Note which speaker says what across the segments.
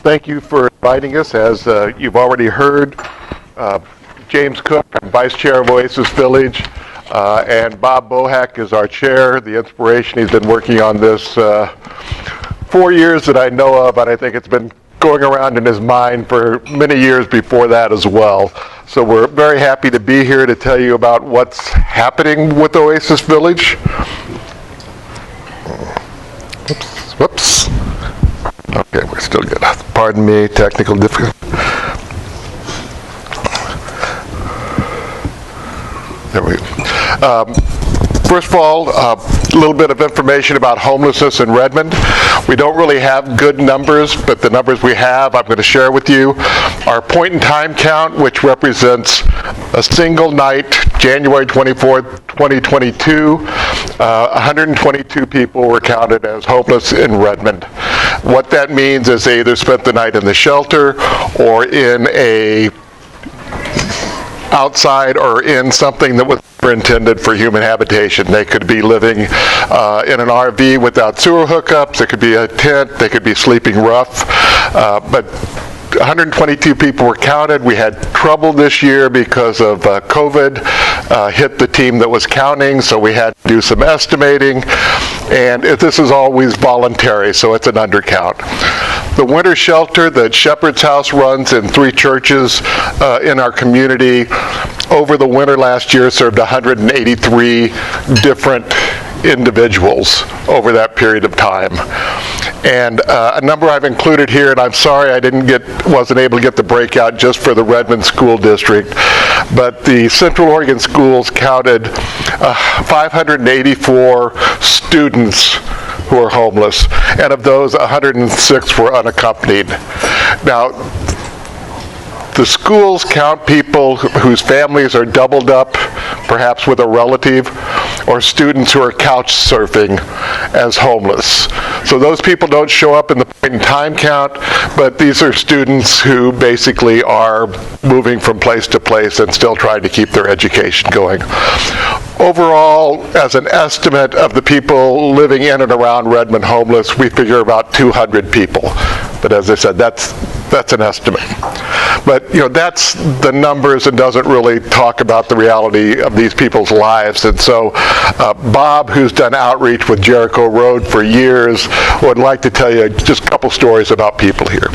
Speaker 1: thank you for inviting us. As you've already heard, James Cook, Vice Chair of Oasis Village, and Bob Bohac is our chair. The inspiration, he's been working on this 4 years that I know of, and I think it's been going around in his mind for many years before that as well. So we're very happy to be here to tell you about what's happening with Oasis Village. Whoops. Okay, we're still good. Pardon me, technical difficulty. There we go. First of all, a little bit of information about homelessness in Redmond. We don't really have good numbers, but the numbers we have I'm going to share with you. Our point in time count, which represents a single night, January 24th, 2022, 122 people were counted as homeless in Redmond. What that means is they either spent the night in the shelter or in a outside or in something that was intended for human habitation. They could be living in an RV without sewer hookups. It could be a tent. They could be sleeping rough. But 122 people were counted. We had trouble this year because of COVID hit the team that was counting, so we had to do some estimating. And this is always voluntary, so it's an undercount. The winter shelter that Shepherd's House runs in 3 churches in our community over the winter last year served 183 different individuals over that period of time. And a number I've included here, and I'm sorry I wasn't able to get the breakout just for the Redmond School District, but the Central Oregon schools counted 584 students who are homeless, and of those 106 were unaccompanied. Now, the schools count people whose families are doubled up, perhaps with a relative, or students who are couch surfing as homeless. So those people don't show up in the point in time count, but these are students who basically are moving from place to place and still trying to keep their education going. Overall, as an estimate of the people living in and around Redmond homeless, we figure about 200 people. But as I said, that's an estimate. But that's the numbers and doesn't really talk about the reality of these people's lives. And so Bob, who's done outreach with Jericho Road for years, would like to tell you just a couple stories about people here.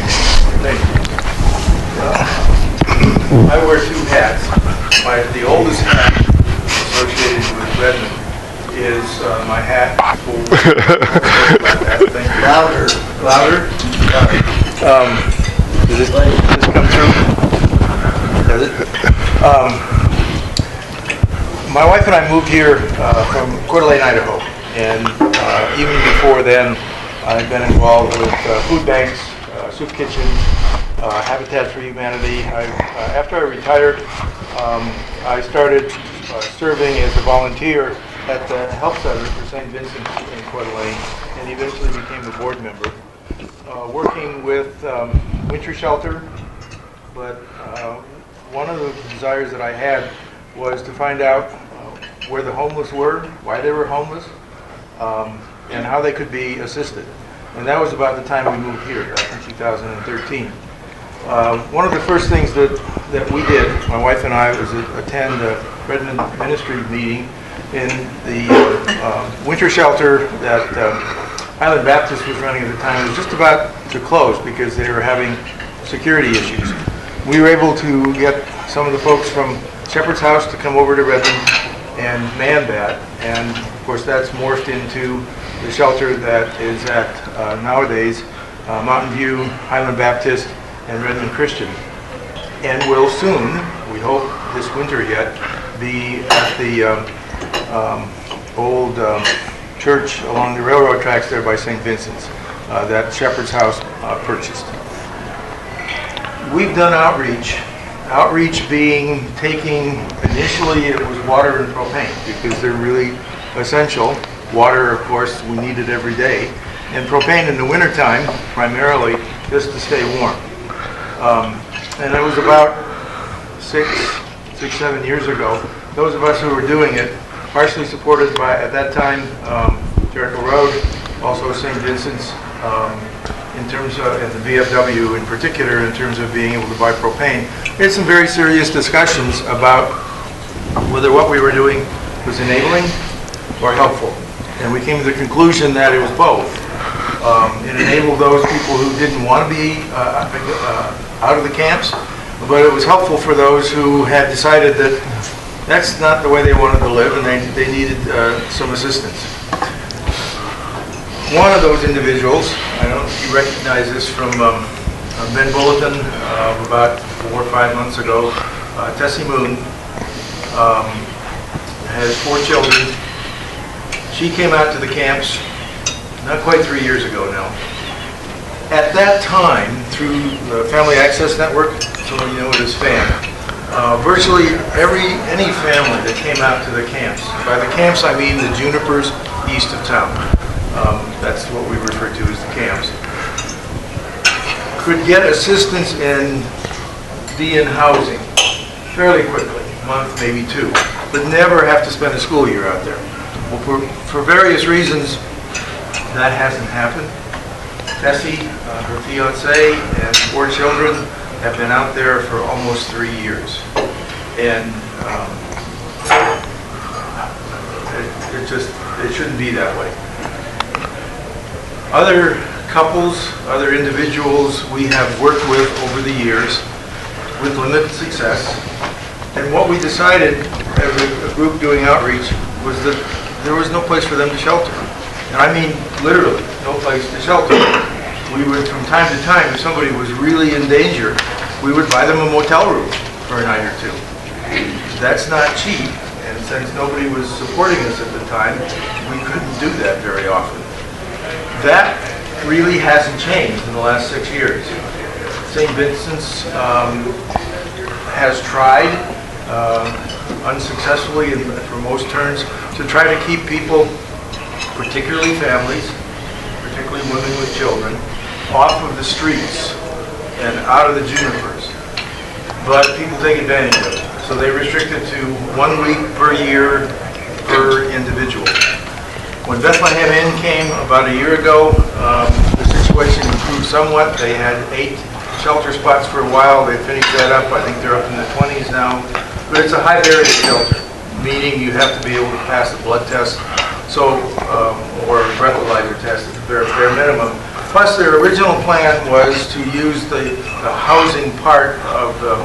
Speaker 2: Thank you. I wear 2 hats. The oldest hat associated with Redmond is my hat for Louder. Does this come through? Does it? My wife and I moved here from Coeur d'Alene, Idaho, and even before then, I've been involved with food banks, soup kitchens, Habitat for Humanity. After I retired, I started serving as a volunteer at the Health Center for St. Vincent in Coeur d'Alene, and eventually became a board member. Working with winter shelter, but one of the desires that I had was to find out where the homeless were, why they were homeless, and how they could be assisted. And that was about the time we moved here, back in 2013. One of the first things that we did, my wife and I, was attend a Redmond ministry meeting in the winter shelter that Highland Baptist was running at the time. It was just about to close because they were having security issues. We were able to get some of the folks from Shepherd's House to come over to Redmond and man that, and of course that's morphed into the shelter that is at nowadays Mountain View, Highland Baptist, and Redmond Christian, and will soon, we hope this winter yet, be at the old church along the railroad tracks there by St. Vincent's that Shepherd's House purchased. We've done outreach being taking, initially it was water and propane because they're really essential. Water, of course, we need it every day, and propane in the wintertime primarily just to stay warm. And it was about 6-7 years ago, those of us who were doing it, partially supported by, at that time, Jericho Road, also St. Vincent's, in terms of, and the VFW in particular, in terms of being able to buy propane. We had some very serious discussions about whether what we were doing was enabling or helpful. And we came to the conclusion that it was both. It enabled those people who didn't want to be out of the camps, but it was helpful for those who had decided that that's not the way they wanted to live and they needed some assistance. One of those individuals, I don't know if you recognize this from Ben Bulletin about 4 or 5 months ago, Tessie Moon, has 4 children. She came out to the camps not quite 3 years ago now. At that time, through the Family Access Network, so you know it as FAM, virtually any family that came out to the camps, by the camps I mean the Junipers east of town, that's what we refer to as the camps, could get assistance and be in housing fairly quickly, a month, maybe 2, but never have to spend a school year out there. Well, for various reasons, that hasn't happened. Tessie, her fiance, and 4 children have been out there for almost 3 years. And it shouldn't be that way. Other couples, other individuals we have worked with over the years with limited success. And what we decided as a group doing outreach was that there was no place for them to shelter. And I mean literally no place to shelter. We would, from time to time, if somebody was really in danger, we would buy them a motel room for a night or 2. That's not cheap, and since nobody was supporting us at the time, we couldn't do that very often. That really hasn't changed in the last 6 years. St. Vincent's has tried, unsuccessfully and for most turns, to try to keep people, particularly families, particularly women with children, off of the streets and out of the junipers. But people take advantage of it. So they restrict it to 1 week per year per individual. When Bethlehem Inn came about a year ago, the situation improved somewhat. They had 8 shelter spots for a while. They finished that up. I think they're up in the 20s now. But it's a high barrier shelter, meaning you have to be able to pass the blood test, or breathalyzer test at the bare minimum. Plus, their original plan was to use the housing part of the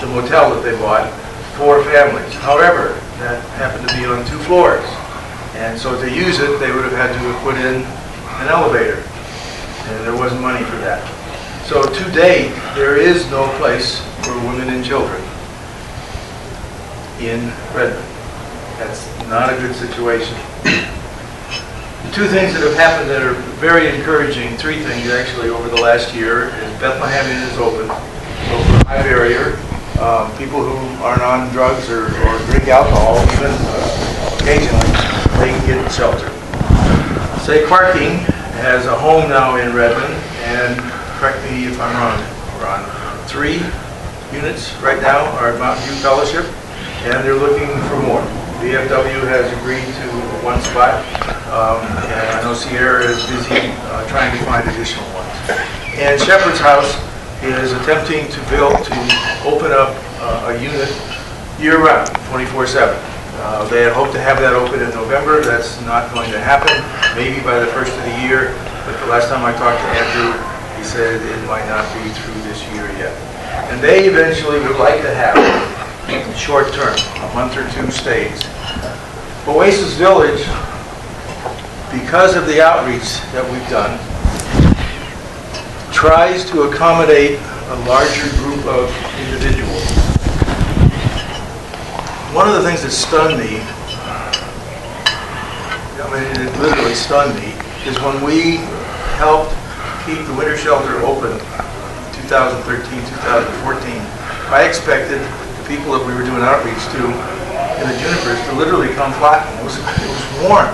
Speaker 2: motel that they bought for families. However, that happened to be on 2 floors. And so to use it, they would have had to have put in an elevator. And there wasn't money for that. So to date, there is no place for women and children in Redmond. That's not a good situation. The 2 things that have happened that are very encouraging, 3 things actually over the last year, is Bethlehem Inn is open, so for high barrier. People who aren't on drugs or drink alcohol, even occasionally, they can get shelter. Say Parking has a home now in Redmond, and correct me if I'm wrong, we're on 3 units right now are at Mountain View Fellowship, and they're looking for more. VFW has agreed to 1 spot, and I know Sierra is busy trying to find additional ones. And Shepherd's House is attempting to open up a unit year-round, 24/7. They had hoped to have that open in November. That's not going to happen, maybe by the first of the year. But the last time I talked to Andrew, he said it might not be through this year yet. And they eventually would like to have short-term, a month or 2 stays. Oasis Village, because of the outreach that we've done, tries to accommodate a larger group of individuals. One of the things that stunned me, I mean, it literally stunned me, is when we helped keep the winter shelter open in 2013, 2014, I expected the people that we were doing outreach to in the junipers to literally come flocking. It was warm.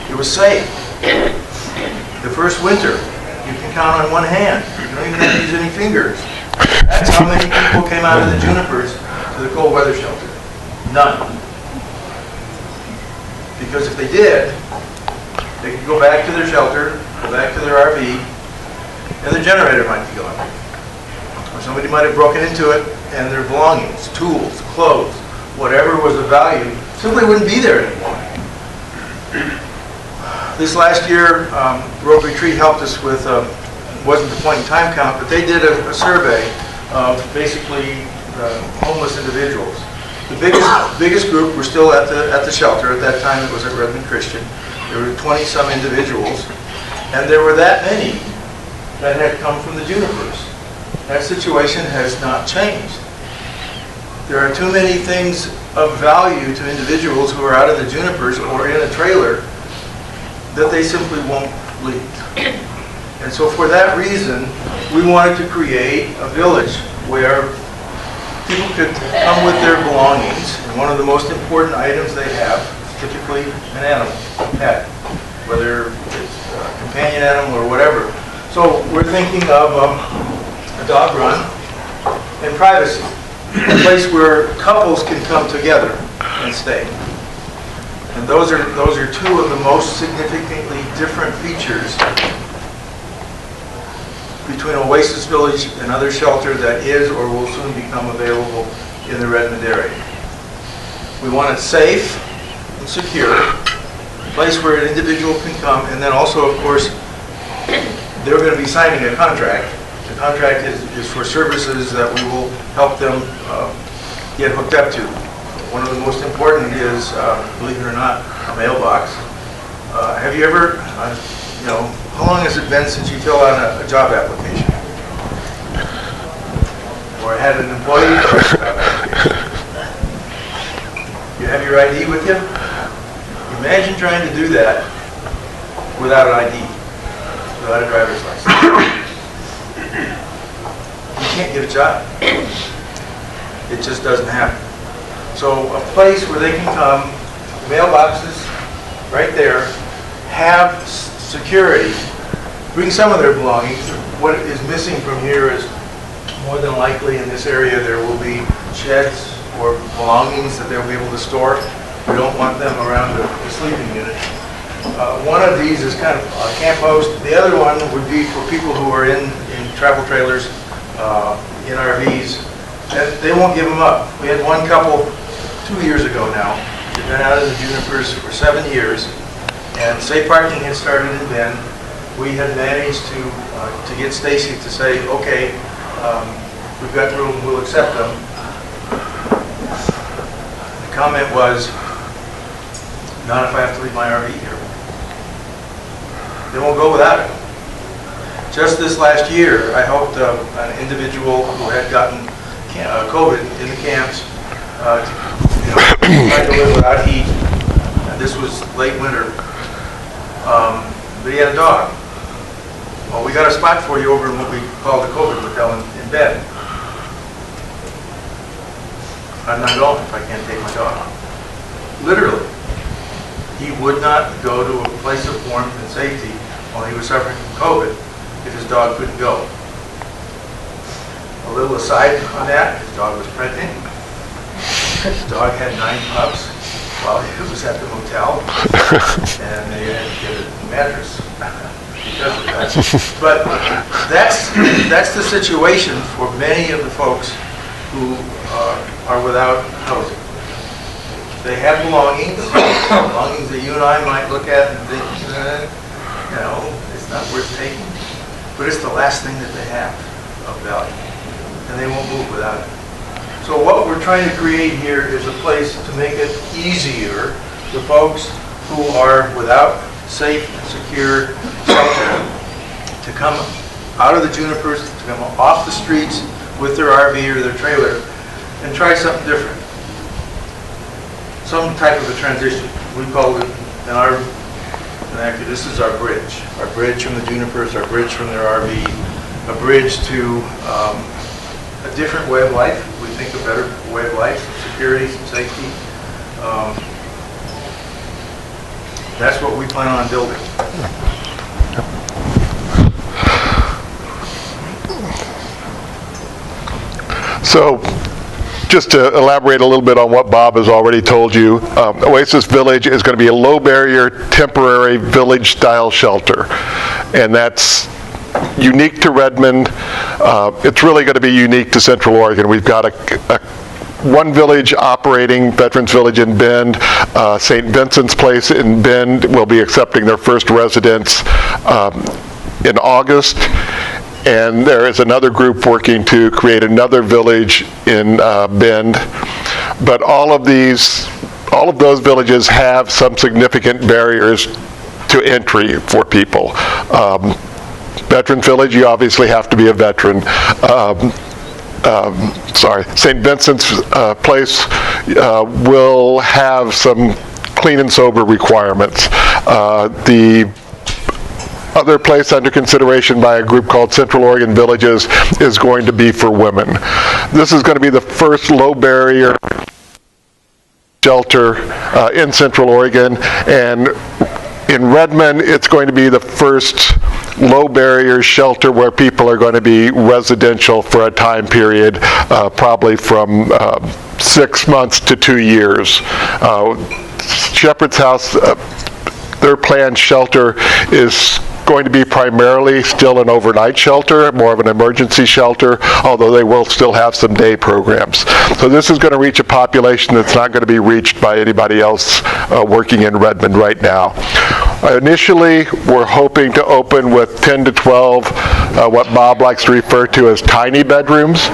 Speaker 2: It was safe. The first winter, you can count on 1 hand. You don't even have to use any fingers. That's how many people came out of the junipers to the cold weather shelter. None. Because if they did, they could go back to their shelter, go back to their RV, and their generator might be gone. Or somebody might have broken into it, and their belongings, tools, clothes, whatever was of value, simply wouldn't be there anymore. This last year, Road Retreat helped us with, wasn't the point in time count, but they did a survey of basically homeless individuals. The biggest group were still at the shelter. At that time, it was at Redmond Christian. There were 20-some individuals, and there were that many that had come from the Junipers. That situation has not changed. There are too many things of value to individuals who are out of the Junipers or in a trailer that they simply won't leave. And so for that reason, we wanted to create a village where people could come with their belongings, and one of the most important items they have is typically an animal, a pet, whether it's a companion animal or whatever. So we're thinking of a dog run and privacy, a place where couples can come together and stay. And those are two of the most significantly different features between Oasis Village and other shelter that is or will soon become available in the Redmond area. We want it safe and secure, a place where an individual can come, and then also, of course, they're going to be signing a contract. The contract is for services that we will help them get hooked up to. One of the most important is, believe it or not, a mailbox. Have you ever, how long has it been since you filled out a job application? Or had an employee? You have your ID with you? Imagine trying to do that without an ID, without a driver's license. You can't get a job. It just doesn't happen. So a place where they can come, mailboxes right there, have security, bring some of their belongings. What is missing from here is more than likely in this area there will be sheds or belongings that they'll be able to store. We don't want them around the sleeping unit. One of these is kind of a camp host. The other one would be for people who are in travel trailers, in RVs. They won't give them up. We had one couple 2 years ago now. They've been out of the Junipers for 7 years, and safe parking had started in Bend. We had managed to get Stacy to say, okay, we've got room, we'll accept them. The comment was, not if I have to leave my RV here. They won't go without it. Just this last year, I helped an individual who had gotten COVID in the camps, tried to live without heat. This was late winter. But he had a dog. Well, we got a spot for you over in what we call the COVID hotel in Bend. I'm not going if I can't take my dog. Literally. He would not go to a place of warmth and safety while he was suffering from COVID if his dog couldn't go. A little aside on that, his dog was pregnant. His dog had 9 pups while he was at the motel, and they had to get a mattress because of that. But that's the situation for many of the folks who are without housing. They have belongings that you and I might look at and think, it's not worth taking. But it's the last thing that they have of value, and they won't move without it. So what we're trying to create here is a place to make it easier for folks who are without safe and secure shelter to come out of the Junipers, to come off the streets with their RV or their trailer and try something different. Some type of a transition. We call it, and actually this is our bridge from the Junipers, our bridge from their RV, a bridge to a different way of life. We think a better way of life, some security, some safety. That's what we plan on building.
Speaker 1: So just to elaborate a little bit on what Bob has already told you, Oasis Village is going to be a low-barrier, temporary village-style shelter, and that's unique to Redmond. It's really going to be unique to Central Oregon. We've got one village operating, Veterans Village in Bend. St. Vincent's Place in Bend will be accepting their first residents in August. And there is another group working to create another village in Bend. But all of those villages have some significant barriers to entry for people. Veteran Village, you obviously have to be a veteran. St. Vincent's Place will have some clean and sober requirements. The other place under consideration by a group called Central Oregon Villages is going to be for women. This is going to be the first low barrier shelter in Central Oregon, and in Redmond it's going to be the first low barrier shelter where people are going to be residential for a time period, probably from 6 months to 2 years. Shepherd's House, their planned shelter is going to be primarily still an overnight shelter, more of an emergency shelter, although they will still have some day programs. So this is going to reach a population that's not going to be reached by anybody else working in Redmond right now. Initially, we're hoping to open with 10 to 12, what Bob likes to refer to as tiny bedrooms.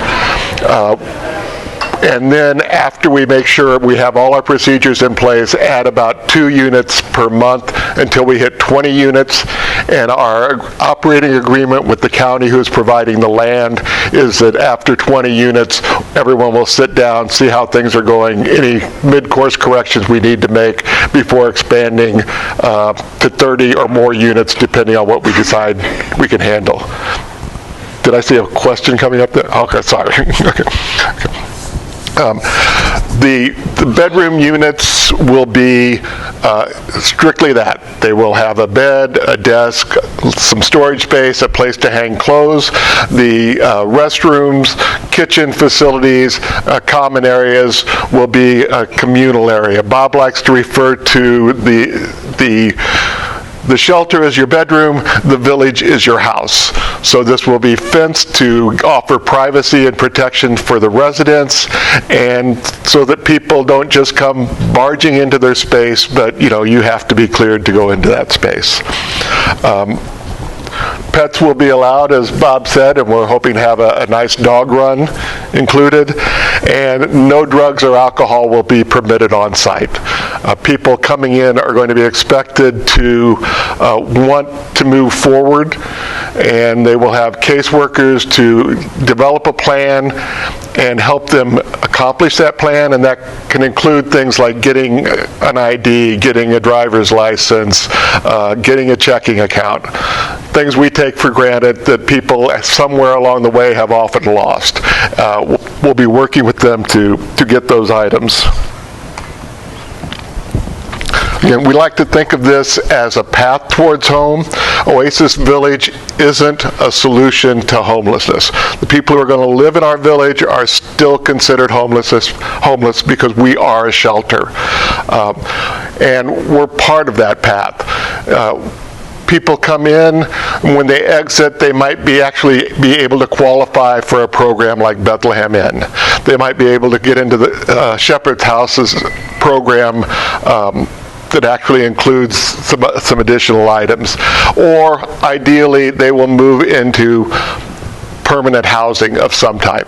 Speaker 1: And then after we make sure we have all our procedures in place, add about 2 units per month until we hit 20 units. And our operating agreement with the county who's providing the land is that after 20 units, everyone will sit down, see how things are going, any mid-course corrections we need to make before expanding to 30 or more units, depending on what we decide we can handle. Did I see a question coming up there? Okay, sorry. Okay. The bedroom units will be strictly that. They will have a bed, a desk, some storage space, a place to hang clothes. The restrooms, kitchen facilities, common areas will be a communal area. Bob likes to refer to the shelter is your bedroom, the village is your house. So this will be fenced to offer privacy and protection for the residents, and so that people don't just come barging into their space, but you have to be cleared to go into that space. Pets will be allowed, as Bob said, and we're hoping to have a nice dog run included, and no drugs or alcohol will be permitted on site. People coming in are going to be expected to want to move forward, and they will have caseworkers to develop a plan and help them accomplish that plan, and that can include things like getting an ID, getting a driver's license, getting a checking account. Things we take for granted that people somewhere along the way have often lost. We'll be working with them to get those items. Again, we like to think of this as a path towards home. Oasis Village isn't a solution to homelessness. The people who are going to live in our village are still considered homeless because we are a shelter. And we're part of that path. People come in, when they exit, they might actually be able to qualify for a program like Bethlehem Inn. They might be able to get into the Shepherd's House's program that actually includes some additional items. Or ideally, they will move into permanent housing of some type.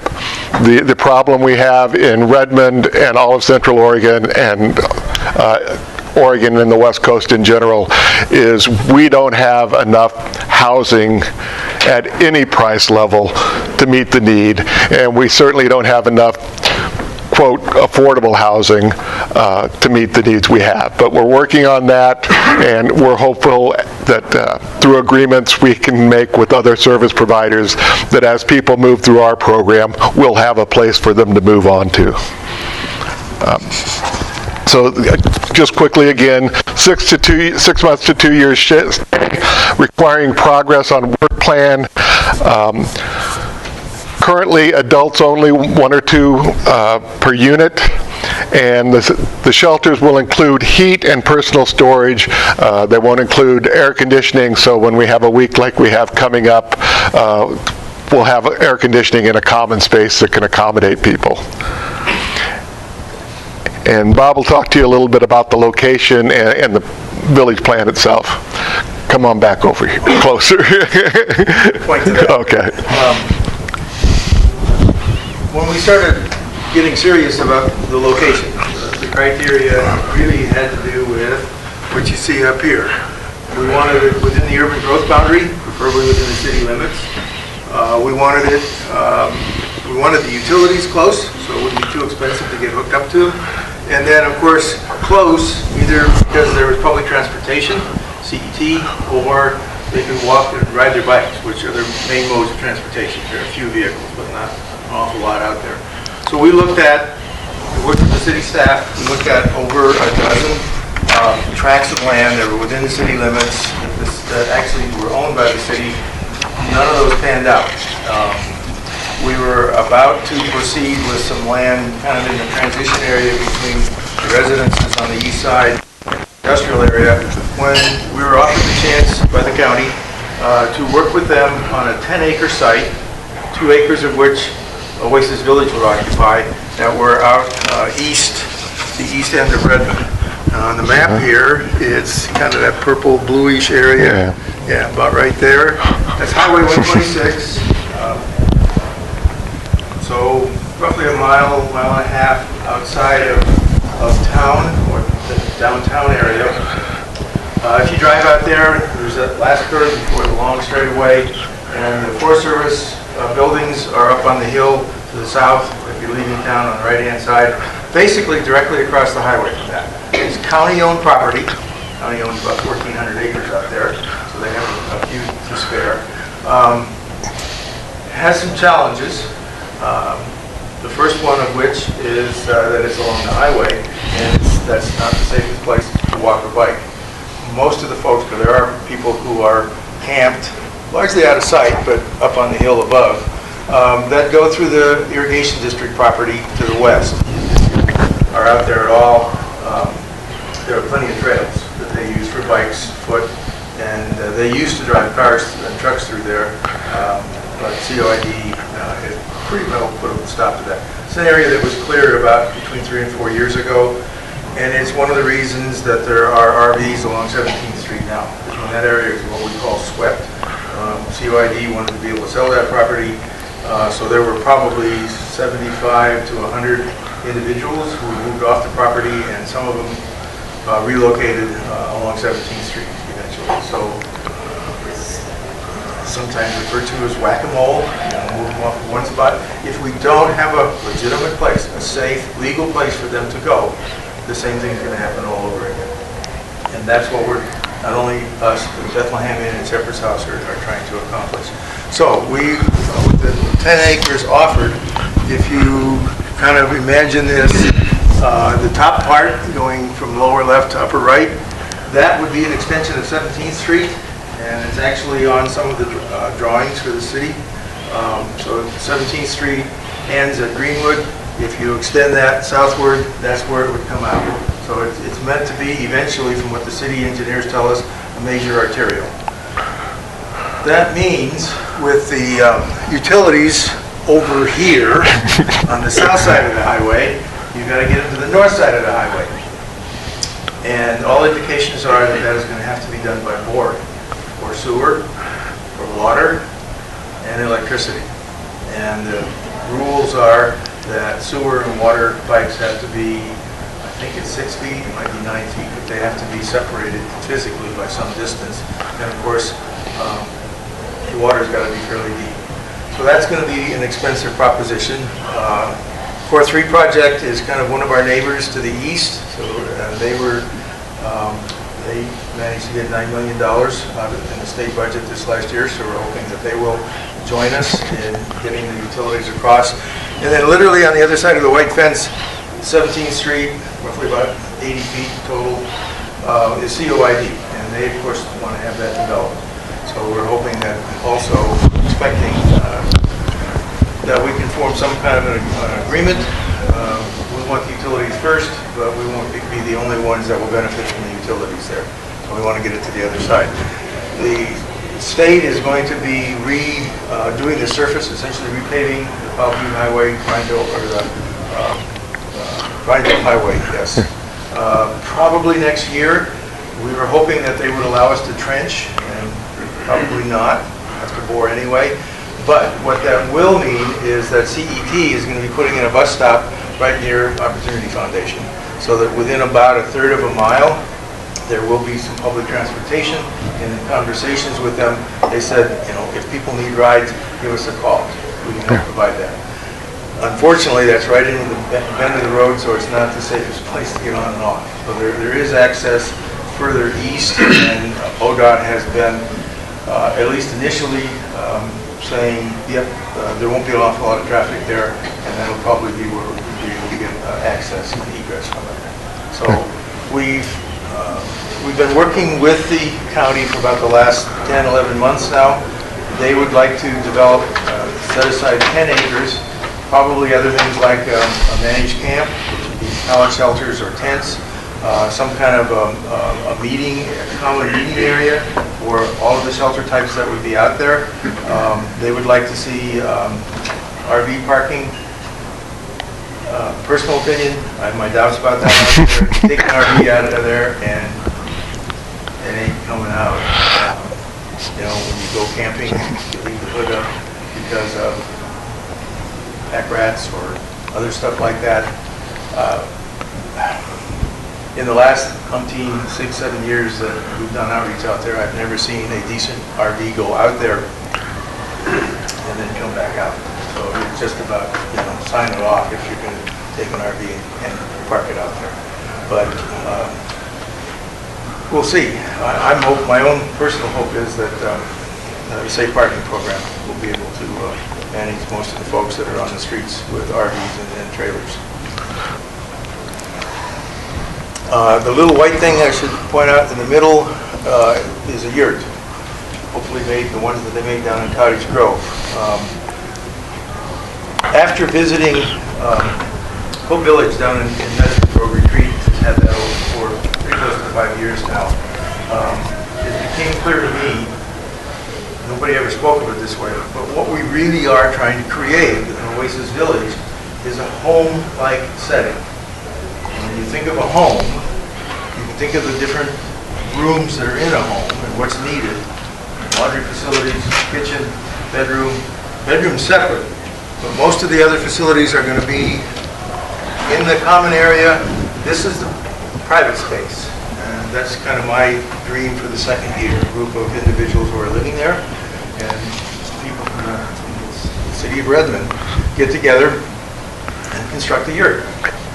Speaker 1: The problem we have in Redmond and all of Central Oregon and Oregon and the West Coast in general is we don't have enough housing at any price level to meet the need, and we certainly don't have enough quote affordable housing to meet the needs we have. But we're working on that, and we're hopeful that through agreements we can make with other service providers that as people move through our program, we'll have a place for them to move on to. So just quickly again, 6 months to 2 years requiring progress on work plan. currently adults only, 1 or 2 per unit. And the shelters will include heat and personal storage. They won't include air conditioning, so when we have a week like we have coming up, we'll have air conditioning in a common space that can accommodate people. And Bob will talk to you a little bit about the location and the village plan itself. Come on back over here, closer.
Speaker 2: Point to that.
Speaker 1: Okay.
Speaker 2: When we started getting serious about the location, the criteria really had to do with what you see up here. We wanted it within the urban growth boundary, preferably within the city limits. We wanted the utilities close, so it wouldn't be too expensive to get hooked up to. And then, of course, close, either because there was public transportation, CET, or they could walk and ride their bikes, which are their main modes of transportation. There are a few vehicles, but not an awful lot out there. So we worked with the city staff, we looked at over a dozen tracts of land that were within the city limits that actually were owned by the city. None of those panned out. We were about to proceed with some land kind of in the transition area between the residences on the east side, industrial area, when we were offered the chance by the county to work with them on a 10-acre site, 2 acres of which Oasis Village would occupy, that were out east, the east end of Redmond. On the map here, it's kind of that purple bluish area. Yeah, about right there. That's Highway 126. So roughly a mile and a half outside of town, or the downtown area. If you drive out there, there's that last curve before the long straightaway, and the Forest Service buildings are up on the hill to the south if you're leaving town on the right-hand side, basically directly across the highway from that. It's county-owned property. County owns about 1,400 acres out there, so they have a few to spare. Has some challenges. The first one of which is that it's along the highway, and that's not the safest place to walk or bike. Most of the folks, because there are people who are camped, largely out of sight, but up on the hill above, that go through the irrigation district property to the west, are out there at all. There are plenty of trails that they use for bikes, foot, and they used to drive cars and trucks through there, but COID has pretty well put a stop to that. It's an area that was cleared about between 3 and 4 years ago, and it's one of the reasons that there are RVs along 17th Street now. And that area is what we call swept. COID wanted to be able to sell that property, so there were probably 75 to 100 individuals who moved off the property, and some of them relocated along 17th Street eventually. So sometimes referred to as whack-a-mole, move them off one spot. If we don't have a legitimate place, a safe, legal place for them to go, the same thing is going to happen all over again. And that's what we're, not only us, but Bethlehem Inn and Shepherd's House are trying to accomplish. So we, with the 10 acres offered, if you kind of imagine this, the top part going from lower left to upper right, that would be an extension of 17th Street. And it's actually on some of the drawings for the city. So 17th Street ends at Greenwood. If you extend that southward, that's where it would come out. So it's meant to be eventually, from what the city engineers tell us, a major arterial. That means with the utilities over here on the south side of the highway, you've got to get into the north side of the highway. And all indications are that that is going to have to be done by board. For sewer, for water, and electricity. And the rules are that sewer and water pipes have to be, I think it's 6 feet, it might be 9 feet, but they have to be separated physically by some distance. And of course, the water's got to be fairly deep. So that's going to be an expensive proposition. Core 3 project is kind of one of our neighbors to the east. So they managed to get $9 million out in the state budget this last year, so we're hoping that they will join us in getting the utilities across. And then literally on the other side of the white fence, 17th Street, roughly about 80 feet total, is COID, and they of course want to have that developed. So we're hoping that, also expecting that we can form some kind of an agreement. We want the utilities first, but we won't be the only ones that will benefit from the utilities there. So we want to get it to the other side. The state is going to be doing the surface, essentially repaving the Bellevue Highway, Rhinedale, or the Rhinedale Highway, yes. Probably next year. We were hoping that they would allow us to trench, and probably not. Have to bore anyway. But what that will mean is that CET is going to be putting in a bus stop right near Opportunity Foundation, so that within about a third of a mile, there will be some public transportation. And in conversations with them, they said, if people need rides, give us a call. We can help provide that. Unfortunately, that's right into the bend of the road, so it's not the safest place to get on and off. So there is access further east, and ODOT has been, at least initially, saying, yep, there won't be an awful lot of traffic there, and that'll probably be where we'll be able to get access and egress from it. So we've been working with the county for about the last 10, 11 months now. They would like to develop, set aside 10 acres, probably other things like a managed camp, which would be pallet shelters or tents, some kind of a common meeting area for all of the shelter types that would be out there. They would like to see RV parking. Personal opinion, I have my doubts about that. Take an RV out of there and it ain't coming out. When you go camping, you leave the hood up because of pack rats or other stuff like that. In the last 6-7 years that we've done outreach out there, I've never seen a decent RV go out there and then come back out. So it's just about, sign it off if you're going to take an RV and park it out there. But we'll see. My own personal hope is that the safe parking program will be able to manage most of the folks that are on the streets with RVs and trailers. The little white thing I should point out in the middle is a yurt. Hopefully the ones that they made down in Cottage Grove. After visiting Hope Village down in Medicine for a retreat, had that over for pretty close to 5 years now, it became clear to me, nobody ever spoke of it this way, but what we really are trying to create in Oasis Village is a home-like setting. When you think of a home, you can think of the different rooms that are in a home and what's needed. Laundry facilities, kitchen, bedroom separate. But most of the other facilities are going to be in the common area. This is the private space. And that's kind of my dream for the second year. A group of individuals who are living there and people from the city of Redmond get together and construct a yurt.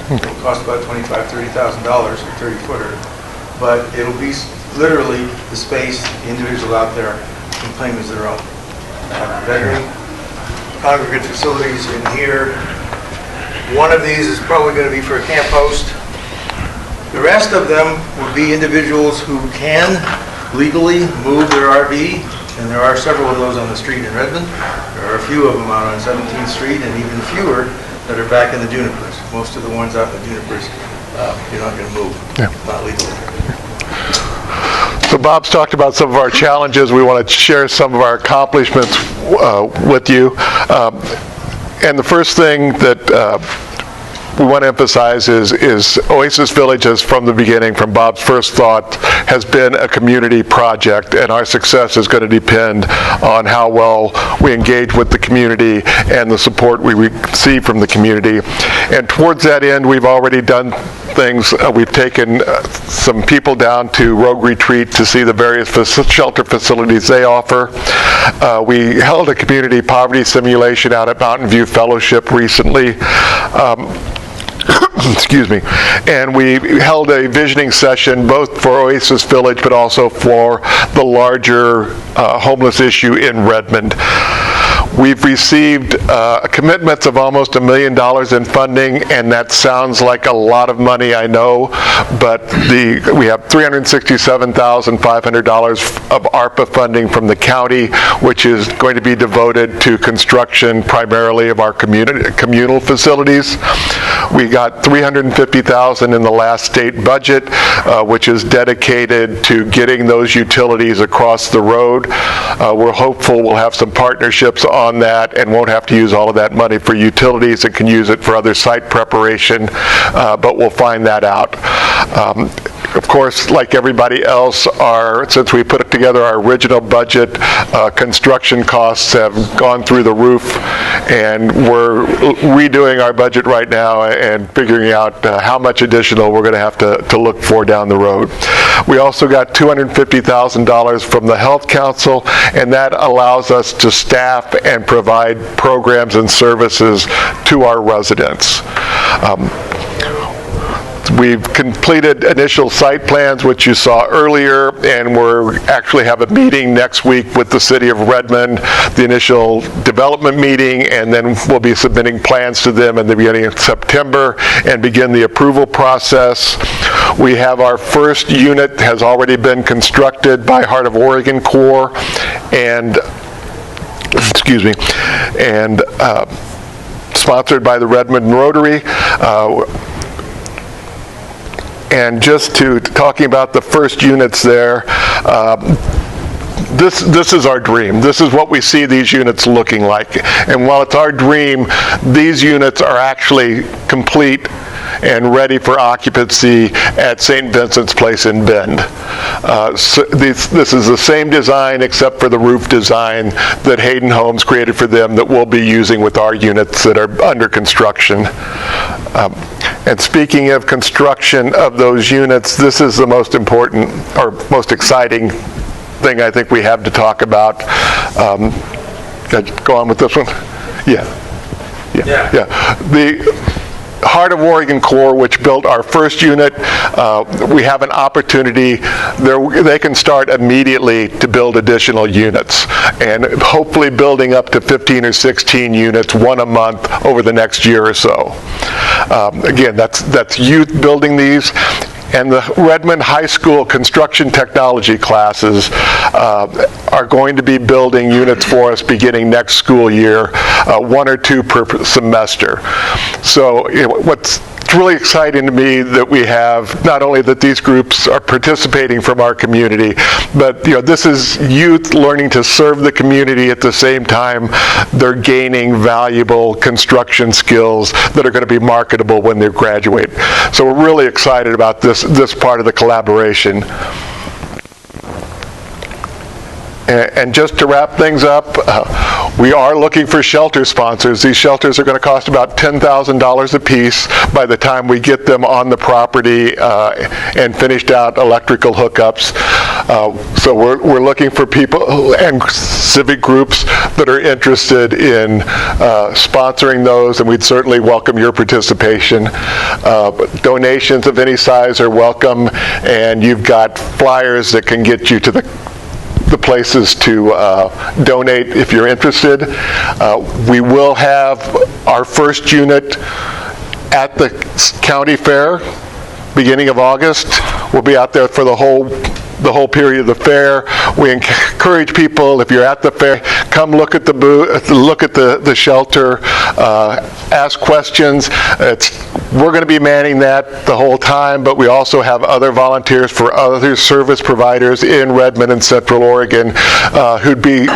Speaker 2: It'll cost about $25,000, $30,000, a 30-footer, but it'll be literally the space the individual out there can claim as their own. Have a bedroom, congregate facilities in here. One of these is probably going to be for a camp host. The rest of them will be individuals who can legally move their RV, and there are several of those on the street in Redmond. There are a few of them out on 17th Street, and even fewer that are back in the junipers. Most of the ones out in the junipers, you're not going to move, not legally.
Speaker 1: So Bob's talked about some of our challenges. We want to share some of our accomplishments with you. And the first thing that we want to emphasize is Oasis Village has, from the beginning, from Bob's first thought, has been a community project, and our success is going to depend on how well we engage with the community and the support we receive from the community. And towards that end, we've already done things. We've taken some people down to Rogue Retreat to see the various shelter facilities they offer. We held a community poverty simulation out at Mountain View Fellowship recently. Excuse me. And we held a visioning session both for Oasis Village but also for the larger homeless issue in Redmond. We've received commitments of almost $1 million in funding, and that sounds like a lot of money, I know, but we have $367,500 of ARPA funding from the county, which is going to be devoted to construction primarily of our communal facilities. We got $350,000 in the last state budget, which is dedicated to getting those utilities across the road. We're hopeful we'll have some partnerships on that and won't have to use all of that money for utilities and can use it for other site preparation, but we'll find that out. Of course, like everybody else, since we put together our original budget, construction costs have gone through the roof, and we're redoing our budget right now and figuring out how much additional we're going to have to look for down the road. We also got $250,000 from the Health Council, and that allows us to staff and provide programs and services to our residents. We've completed initial site plans, which you saw earlier, and we're actually have a meeting next week with the city of Redmond, the initial development meeting, and then we'll be submitting plans to them in the beginning of September and begin the approval process. We have our first unit has already been constructed by Heart of Oregon Corps and sponsored by the Redmond Rotary. And just talking about the first units there, this is our dream. This is what we see these units looking like. And while it's our dream, these units are actually complete and ready for occupancy at St. Vincent's Place in Bend. So this is the same design except for the roof design that Hayden Homes created for them that we'll be using with our units that are under construction. And speaking of construction of those units, this is the most important or most exciting thing I think we have to talk about. Go on with this one? Yeah. The Heart of Oregon Corps, which built our first unit, we have an opportunity. They can start immediately to build additional units, and hopefully building up to 15 or 16 units, one a month over the next year or so. Again, that's youth building these. And the Redmond High School construction technology classes are going to be building units for us beginning next school year, one or two per semester. So what's really exciting to me that we have not only that these groups are participating from our community, but this is youth learning to serve the community at the same time they're gaining valuable construction skills that are going to be marketable when they graduate. So we're really excited about this part of the collaboration. And just to wrap things up, we are looking for shelter sponsors. These shelters are going to cost about $10,000 a piece by the time we get them on the property and finished out electrical hookups. So we're looking for people and civic groups that are interested in sponsoring those, and we'd certainly welcome your participation. Donations of any size are welcome, and you've got flyers that can get you to the places to donate if you're interested. We will have our first unit at the county fair beginning of August. We'll be out there for the whole period of the fair. We encourage people, if you're at the fair, come look at the booth, look at the shelter, ask questions. We're going to be manning that the whole time, but we also have other volunteers for other service providers in Redmond and Central Oregon who'd be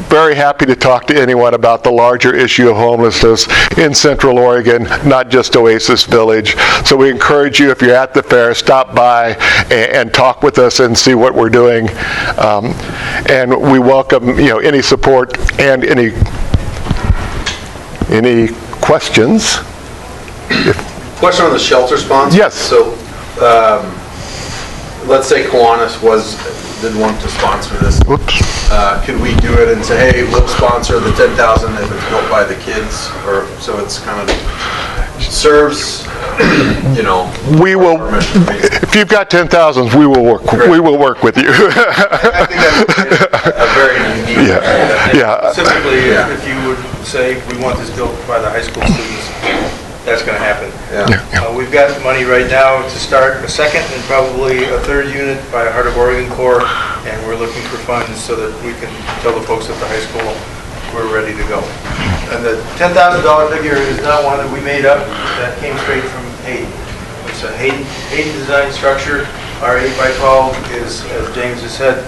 Speaker 1: very happy to talk to anyone about the larger issue of homelessness in Central Oregon, not just Oasis Village. So we encourage you, if you're at the fair, stop by and talk with us and see what we're doing. And we welcome any support and any questions.
Speaker 3: Question on the shelter sponsor.
Speaker 1: Yes.
Speaker 3: So let's say Kiwanis did want to sponsor this.
Speaker 1: Oops.
Speaker 3: Could we do it and say, hey, we'll sponsor the 10,000 if it's built by the kids, or so it's kind of serves, you know.
Speaker 1: We will, if you've got 10,000, we will work with you.
Speaker 3: I think that's a very unique.
Speaker 1: Yeah.
Speaker 2: Specifically, if you would say, we want this built by the high school students, that's going to happen. We've got money right now to start a second and probably a third unit by Heart of Oregon Corps, and we're looking for funds so that we can tell the folks at the high school we're ready to go. And the $10,000 figure is not one that we made up. That came straight from Hayden. It's a Hayden design structure. Our 8x12 is, as James has said,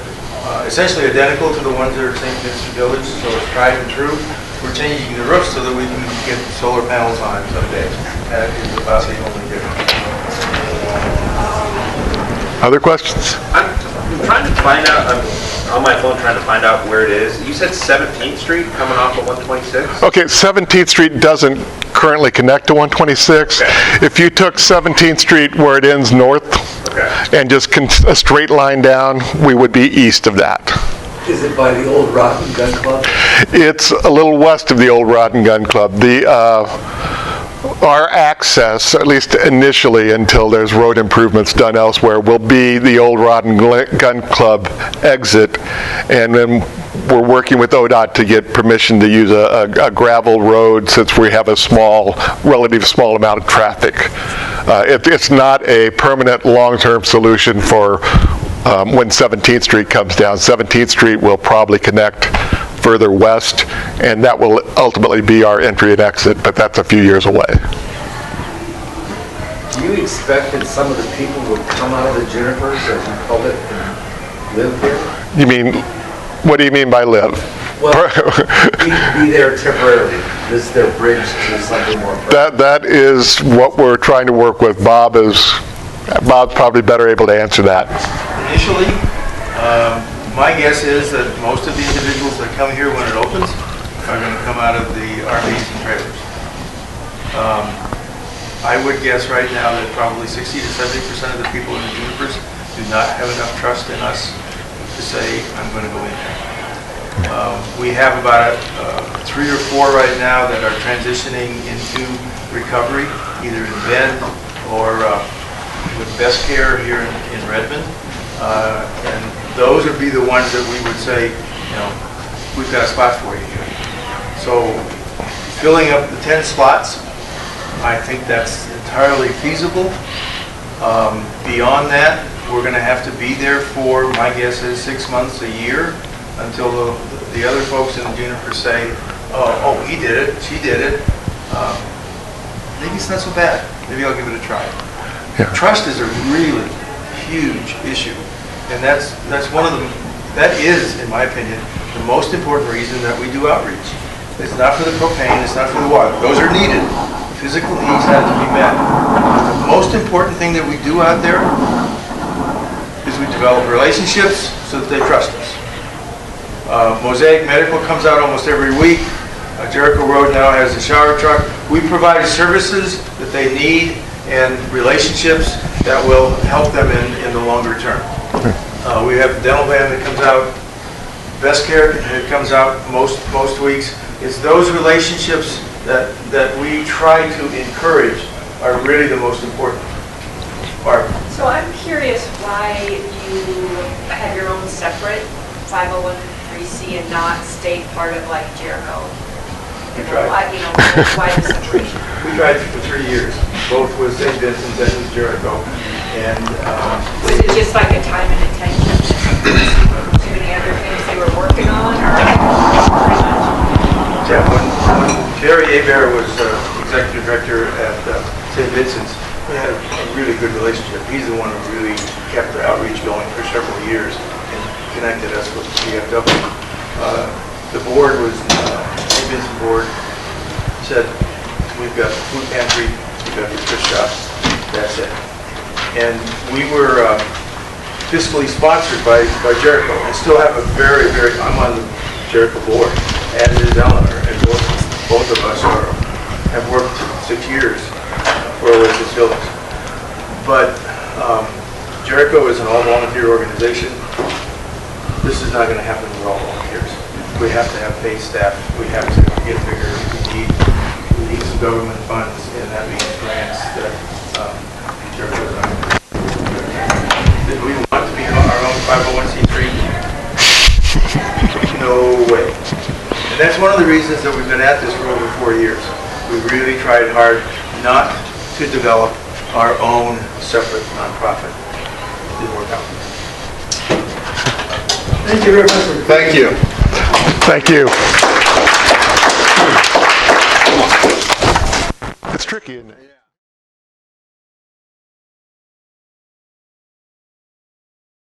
Speaker 2: essentially identical to the ones that are at St. Vincent Village, so it's tried and true. We're changing the roof so that we can get solar panels on it someday. That is about the only difference.
Speaker 1: Other questions?
Speaker 4: I'm trying to find out, I'm on my phone trying to find out where it is. You said 17th Street coming off of 126?
Speaker 1: Okay, 17th Street doesn't currently connect to 126.
Speaker 4: Okay.
Speaker 1: If you took 17th Street where it ends north and just a straight line down, we would be east of that.
Speaker 5: Is it by the old Rotten Gun Club?
Speaker 1: It's a little west of the old Rod and Gun Club. Our access, at least initially until there's road improvements done elsewhere, will be the old Rod and Gun Club exit, and then we're working with ODOT to get permission to use a gravel road since we have a relatively small amount of traffic. It's not a permanent long-term solution for when 17th Street comes down. 17th Street will probably connect further west, and that will ultimately be our entry and exit, but that's a few years away.
Speaker 5: You expected some of the people would come out of the Junipers, as you called it, and live here?
Speaker 1: You mean, what do you mean by live?
Speaker 5: Well, be there temporarily, visit their bridge to something more permanent.
Speaker 1: That is what we're trying to work with. Bob's probably better able to answer that.
Speaker 2: Initially, my guess is that most of the individuals that come here when it opens are going to come out of the RVs and trailers. I would guess right now that probably 60 to 70% of the people in the Junipers do not have enough trust in us to say, I'm going to go in there. We have about 3 or 4 right now that are transitioning into recovery, either in Bend or with Best Care here in Redmond. And those would be the ones that we would say, we've got a spot for you here. So filling up the 10 slots, I think that's entirely feasible. Beyond that, we're going to have to be there for, my guess is, 6 months, a year, until the other folks in the Juniper say, oh, he did it, she did it. Maybe it's not so bad. Maybe I'll give it a try.
Speaker 1: Yeah.
Speaker 2: Trust is a really huge issue. And that is, in my opinion, the most important reason that we do outreach. It's not for the propane, it's not for the water. Those are needed. Physical needs have to be met. The most important thing that we do out there is we develop relationships so that they trust us. Mosaic Medical comes out almost every week. Jericho Road now has a shower truck. We provide services that they need and relationships that will help them in the longer term. We have the dental van that comes out, Best Care that comes out most weeks. It's those relationships that we try to encourage are really the most important part.
Speaker 6: So I'm curious why you have your own separate 501c and not stay part of like Jericho.
Speaker 2: We tried.
Speaker 6: Why the separation?
Speaker 2: We tried for 3 years, both with St. Vincent's and with Jericho. And
Speaker 6: was it just like a time and attention? Too many other things they were working on, or
Speaker 2: yeah, when Terry Hebert was executive director at St. Vincent's, we had a really good relationship. He's the one who really kept the outreach going for several years and connected us with CFW. The board was, St. Vincent board said, we've got the food pantry, we've got the thrift shop, that's it. And we were fiscally sponsored by Jericho. I still have a I'm on the Jericho board, as is Eleanor, and both of us have worked 6 years for Oasis Village. But Jericho is an all-volunteer organization. This is not going to happen with all volunteers. We have to have paid staff. We have to get bigger. We need some government funds, and that means And that's one of the reasons that we've been at this for over 4 years. We've really tried hard not to develop our own separate nonprofit. Didn't work out.
Speaker 7: Thank you very much.
Speaker 3: Thank you.
Speaker 1: Thank you. It's tricky, isn't it?